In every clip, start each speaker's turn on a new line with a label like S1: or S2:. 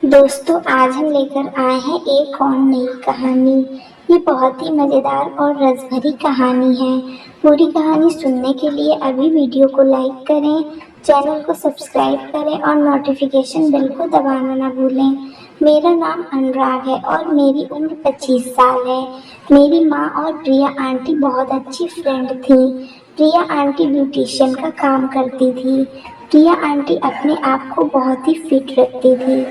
S1: दोस्तों, आज हम लेकर आए हैं एक और नई कहानी। ये बहुत ही मज़ेदार और रस भरी कहानी है। पूरी कहानी सुनने के लिए अभी वीडियो को लाइक करें, चैनल को सब्सक्राइब करें और नोटिफिकेशन बेल को दबाना ना भूलें। मेरा नाम अनुराग है और मेरी उम्र 25 साल है। मेरी माँ और प्रिया आंटी बहुत अच्छी फ्रेंड थी। प्रिया आंटी ब्यूटिशियन का काम करती थी। प्रिया आंटी अपने आप को बहुत ही फिट रखती थी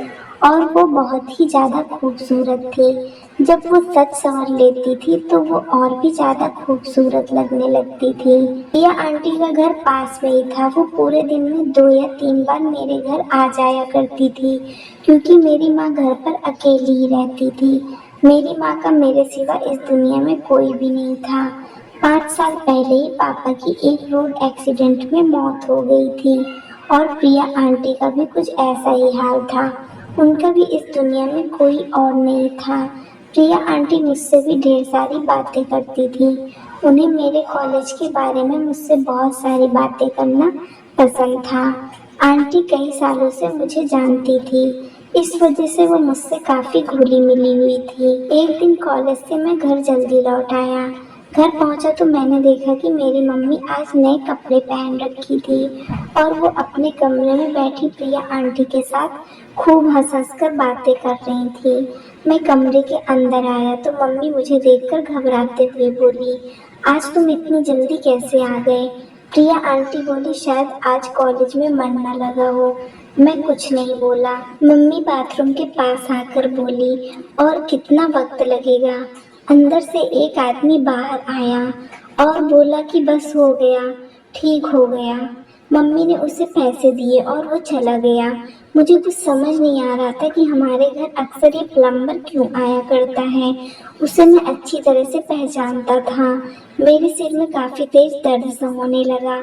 S1: और वो बहुत ही ज़्यादा खूबसूरत थी। जब वो सच संवर लेती थी तो वो और भी ज़्यादा खूबसूरत लगने लगती थी। प्रिया आंटी का घर पास में ही था। वो पूरे दिन में 2 या 3 बार मेरे घर आ जाया करती थी, क्योंकि मेरी माँ घर पर अकेली ही रहती थी। मेरी माँ का मेरे सिवा इस दुनिया में कोई भी नहीं था। 5 साल पहले ही पापा की एक रोड एक्सीडेंट में मौत हो गई थी और प्रिया आंटी का भी कुछ ऐसा ही हाल था। उनका भी इस दुनिया में कोई और नहीं था। प्रिया आंटी मुझसे भी ढेर सारी बातें करती थी। उन्हें मेरे कॉलेज के बारे में मुझसे बहुत सारी बातें करना पसंद था। आंटी कई सालों से मुझे जानती थी, इस वजह से वो मुझसे काफ़ी घुली मिली हुई थी। एक दिन कॉलेज से मैं घर जल्दी लौट आया। घर पहुंचा तो मैंने देखा कि मेरी मम्मी आज नए कपड़े पहन रखी थी और वो अपने कमरे में बैठी प्रिया आंटी के साथ खूब हंस कर बातें कर रही थी। मैं कमरे के अंदर आया तो मम्मी मुझे देखकर घबराते हुए बोली, आज तुम इतनी जल्दी कैसे आ गए? प्रिया आंटी बोली, शायद आज कॉलेज में मन न लगा हो। मैं कुछ नहीं बोला। मम्मी बाथरूम के पास आकर बोली, और कितना वक्त लगेगा? अंदर से एक आदमी बाहर आया और बोला कि बस हो गया, ठीक हो गया। मम्मी ने उसे पैसे दिए और वो चला गया। मुझे कुछ समझ नहीं आ रहा था कि हमारे घर अक्सर ये प्लम्बर क्यों आया करता है। उसे मैं अच्छी तरह से पहचानता था। मेरे सिर में काफ़ी तेज दर्द सा होने लगा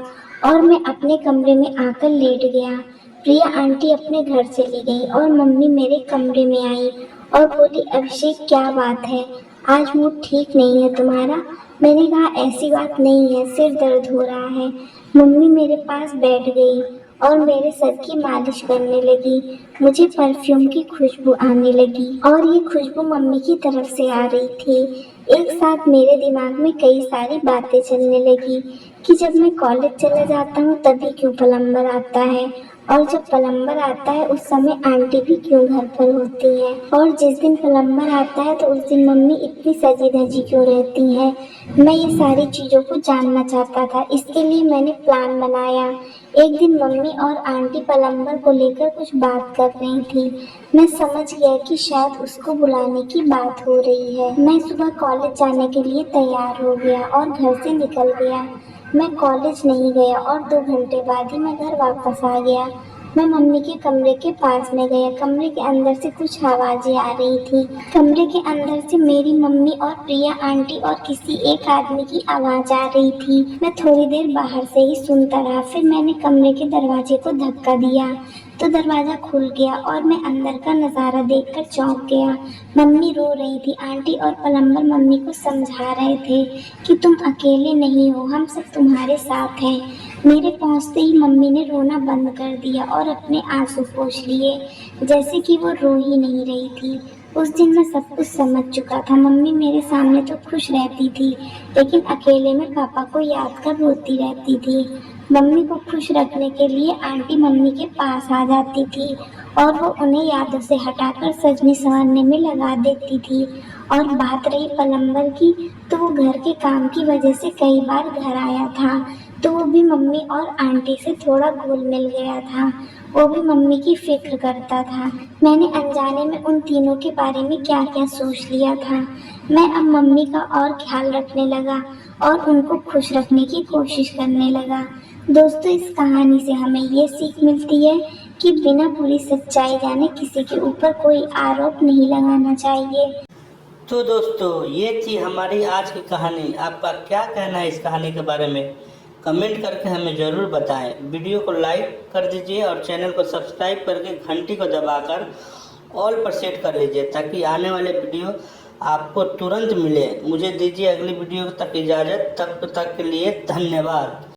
S1: और मैं अपने कमरे में आकर लेट गया। प्रिया आंटी अपने घर चली गई और मम्मी मेरे कमरे में आई और बोली, अभिषेक क्या बात है, आज मूड ठीक नहीं है तुम्हारा? मैंने कहा, ऐसी बात नहीं है, सिर दर्द हो रहा है। मम्मी मेरे पास बैठ गई और मेरे सर की मालिश करने लगी। मुझे परफ्यूम की खुशबू आने लगी और ये खुशबू मम्मी की तरफ से आ रही थी। एक साथ मेरे दिमाग में कई सारी बातें चलने लगी कि जब मैं कॉलेज चला जाता हूँ तभी क्यों प्लम्बर आता है, और जब प्लम्बर आता है उस समय आंटी भी क्यों घर पर होती है, और जिस दिन प्लम्बर आता है तो उस दिन मम्मी इतनी सजी धजी क्यों रहती है। मैं ये सारी चीज़ों को जानना चाहता था। इसके लिए मैंने प्लान बनाया। एक दिन मम्मी और आंटी प्लम्बर को लेकर कुछ बात कर रही थी। मैं समझ गया कि शायद उसको बुलाने की बात हो रही है। मैं सुबह कॉलेज जाने के लिए तैयार हो गया और घर से निकल गया। मैं कॉलेज नहीं गया और 2 घंटे बाद ही मैं घर वापस आ गया। मैं मम्मी के कमरे के पास में गया। कमरे के अंदर से कुछ आवाज़ें आ रही थी। कमरे के अंदर से मेरी मम्मी और प्रिया आंटी और किसी एक आदमी की आवाज़ आ रही थी। मैं थोड़ी देर बाहर से ही सुनता रहा। फिर मैंने कमरे के दरवाजे को धक्का दिया तो दरवाज़ा खुल गया और मैं अंदर का नज़ारा देखकर चौंक गया। मम्मी रो रही थी। आंटी और प्लम्बर मम्मी को समझा रहे थे कि तुम अकेले नहीं हो, हम सब तुम्हारे साथ हैं। मेरे पहुंचते ही मम्मी ने रोना बंद कर दिया और अपने आंसू पोंछ लिए, जैसे कि वो रो ही नहीं रही थी। उस दिन मैं सब कुछ समझ चुका था। मम्मी मेरे सामने तो खुश रहती थी, लेकिन अकेले में पापा को याद कर रोती रहती थी। मम्मी को खुश रखने के लिए आंटी मम्मी के पास आ जाती थी और वो उन्हें यादों से हटाकर सजने संवरने में लगा देती थी। और बात रही प्लम्बर की, तो वो घर के काम की वजह से कई बार घर आया था, तो वो भी मम्मी और आंटी से थोड़ा घुल मिल गया था। वो भी मम्मी की फिक्र करता था। मैंने अनजाने में उन तीनों के बारे में क्या क्या सोच लिया था। मैं अब मम्मी का और ख्याल रखने लगा और उनको खुश रखने की कोशिश करने लगा। दोस्तों, इस कहानी से हमें ये सीख मिलती है कि बिना पूरी सच्चाई जाने किसी के ऊपर कोई आरोप नहीं लगाना चाहिए।
S2: तो दोस्तों, ये थी हमारी आज की कहानी। आपका क्या कहना है इस कहानी के बारे में? कमेंट करके हमें ज़रूर बताएं। वीडियो को लाइक कर दीजिए और चैनल को सब्सक्राइब करके घंटी को दबाकर ऑल पर सेट कर लीजिए, ताकि आने वाले वीडियो आपको तुरंत मिले। मुझे दीजिए अगली वीडियो तक इजाज़त। तब तक के लिए धन्यवाद।